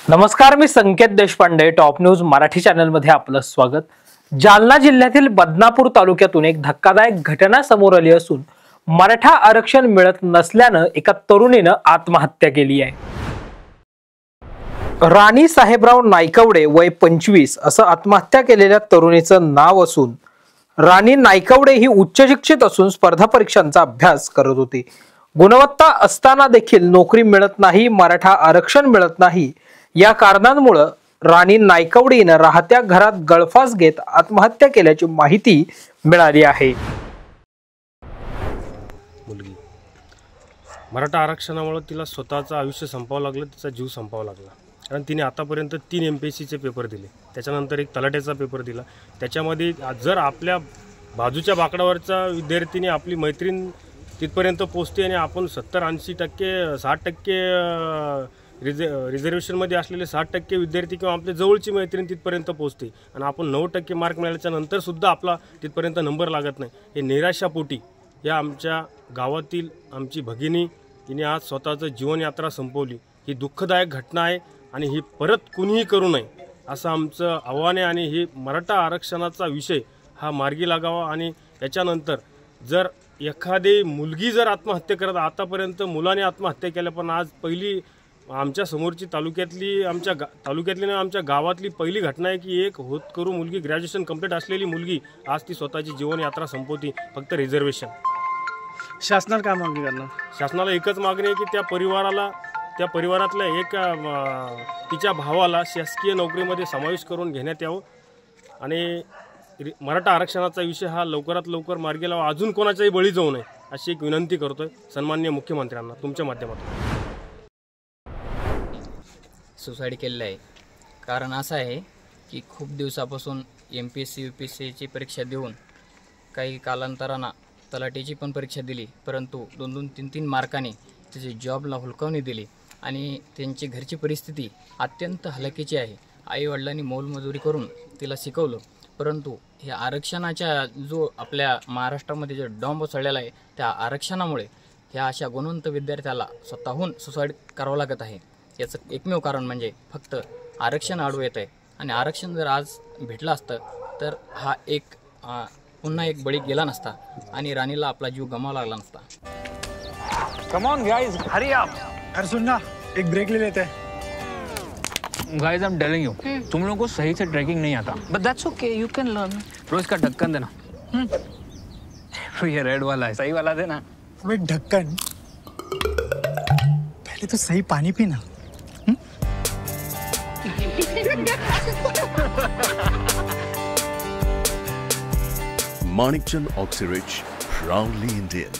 नमस्कार, मी संकेत Deshpande, top news Marathi चॅनलमध्ये आपलं स्वागत। जालना जिल्ह्यातील बदनापूर तालुक्यातून एक धक्कादायक घटना समोर आली असून मराठा आरक्षण मिळत नसल्यानं एका तरुणीनं आत्महत्या केली आहे। राणी साहेबराव नायकवडे वय 25 असं आत्महत्या केलेल्या तरुणीचं नाव असून राणी नायकवडे ही उच्च शिक्षित असून स्पर्धा परीक्षांचा अभ्यास करत होती। गुणवत्ता असताना देखील नोकरी मिळत नाही, मराठा आरक्षण मिळत नाही, या कारणांमुळे राणी नायकवडेनं राहत्या घरात गळफास घेत आत्महत्या केल्याची माहिती मिळाली आहे। मुलगी मराठा आरक्षणामुळे तिला स्वतःचं आयुष्य संपवावं लागलं, तिचा जीव संपवावा लागला। कारण तिने आतापर्यंत 3 MPSCचे पेपर दिले, त्याच्यानंतर एक तलाठ्याचा पेपर दिला। त्याच्यामध्ये जर आपल्या बाजूच्या बाकडावरचा विद्यार्थीने आपली मैत्रीण तिथपर्यंत पोहोचते आणि आपण 70-80% 60% रिझर्वेशनमध्ये असलेले 60% विद्यार्थी किंवा आपल्या जवळची मैत्रीण तिथपर्यंत पोहोचते आणि आपण 9% मार्क मिळाल्याच्या नंतर सुद्धा आपला तिथपर्यंत नंबर लागत नाही। हे निराशापोटी या आमच्या गावातील आमची भगिनी हिने आज स्वतःचं जीवनयात्रा संपवली। ही दुःखदायक घटना आहे आणि ही परत कुणीही करू नये असं आमचं आव्हान आहे। आणि ही मराठा आरक्षणाचा विषय हा मार्गी लागावा आणि याच्यानंतर जर एखादी मुलगी जर आत्महत्या करत, आतापर्यंत मुलाने आत्महत्या केल्या, पण आज पहिली आमच्या समोरची तालुक्यातली आमच्या गावातली पहिली घटना आहे की एक होतकरू मुलगी, ग्रॅज्युएशन कंप्लीट असलेली मुलगी आज ती स्वतःची जीवनयात्रा संपवती फक्त रिझर्वेशन। शासनाला काय मागणी करणार? शासनाला एकच मागणी आहे की त्या परिवारातल्या एक तिच्या भावाला शासकीय नोकरीमध्ये समावेश करून घेण्यात यावं आणि मराठा आरक्षणाचा विषय हा लवकरात लवकर मार्गी लावा, अजून कोणाचाही बळी जाऊ नये अशी एक विनंती करतोय सन्माननीय मुख्यमंत्र्यांना तुमच्या माध्यमातून। सुसाईड केलेलं आहे। कारण असं आहे की खूप दिवसापासून MPSC UPSCची परीक्षा देऊन काही कालांतरानं तलाठीची पण परीक्षा दिली, परंतु 2-2, 3-3 मार्काने तिची जॉबला हुलकावणी दिली आणि त्यांची घरची परिस्थिती अत्यंत हलाखीची आहे। आईवडिलांनी मोलमजुरी करून तिला शिकवलं, परंतु हे आरक्षणाच्या जो आपल्या महाराष्ट्रामध्ये जो डॉम्ब चढलेला आहे त्या आरक्षणामुळे ह्या अशा गुणवंत विद्यार्थ्याला स्वतःहून सुसाईड करावं लागत आहे। याचं एकमेव कारण म्हणजे फक्त आरक्षण आडवं येत आहे आणि आरक्षण जर आज भेटलं असतं तर हा एक पुन्हा एक बळी गेला नसता आणि राणीला आपला जीव गमावा लागला नसता। Come on guys, hurry up. अरे सुन ना, एक ब्रेक ले लेते हैं। Guys I am telling you, तुम लोगों को सही से ट्रैकिंग नहीं आता, but that's okay, you can learn. रोज का ढक्कन देना। तो ये रेड वाला है, सही वाला देना। अबे ढक्कन, पहले तो सही पानी पीना। Manikchand Oxyrich, proudly Indian.